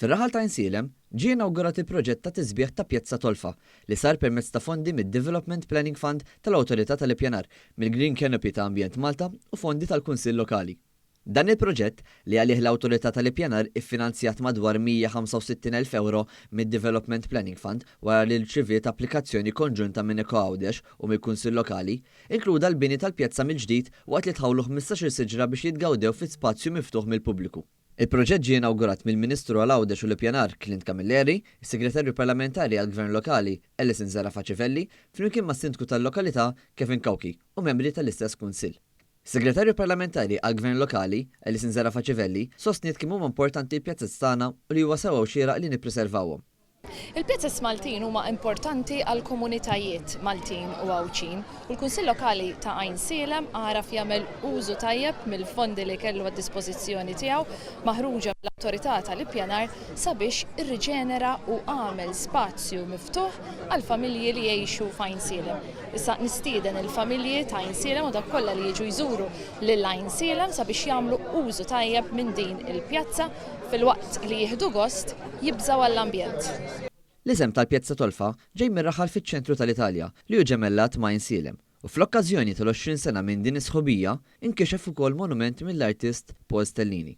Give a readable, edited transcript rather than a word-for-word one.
Fir-raħal ta' Insielem ġie inawgurat il-proġett ta' tisbieħ ta' Pjazza Tolfa li sar permezz ta' fondi mid-Development Planning Fund tal-Awtorità tal-Ippjanar, mill-Green Canopy ta' Ambjent Malta u fondi tal-Kunsill Lokali. Dan il-proġett li għalih l-Awtorità tal-Ippjanar iffinanzjat madwar 165,000 euro mid-Development Planning Fund wara li rċiviet applikazzjoni konġunta minn Eko Għawdex u mill-Kunsill Lokali, inkluda l-bini tal-pjazza mill-ġdid waqt li tħawlu 15 siġra biex jitgawdew fi spazju miftuħ mill-pubbliku. Il-proġett ġie inawgurat mill-Ministru għal-Għawdex u l-Ippjanar Clint Camilleri, is-Segretarju Parlamentari għall-Gvern Lokali Ellison Zara Faċivelli, flimkien mas-Sindku tal-Lokalità Kevin Kawki u membri tal-istess Kunsill. Segretarju Parlamentari għall-Gvern Lokali Ellison Zara Faċivelli sostniet kemm huma importanti l-pjazzat tagħna u li huwa sewwa xieraq li nippreservawhom. Il-pjazzas Maltin huma importanti għal komunitajiet Maltin u Għawċin u l-Kunsill Lokali ta' Insielem għaraf jagħmel użu tajjeb mill-fondi li kellu għad-dispożizzjoni tiegħu maħruġa mill-Awtorità tal-Ippjanar sabiex irriġenera u għamel spazju miftuħ għal familji li jgħixu f'Insielem. Issa nistieden il-familji ta' Insielem u dak kollha li jiġu jżuru lil Insielem sabiex jagħmlu użu tajjeb minn din il-pjazza fil-waqt li jieħdu gost jibżgħu għall-ambjent. L-isem tal-Pjazza Tolfa ġej mir-raħal fiċ-ċentru tal-Italja li hu ġemellat ma' Insielem u fl-okkażjoni tal-20 sena minn din is-sħubija inkixef ukoll monument mill-artist Paul Stellini.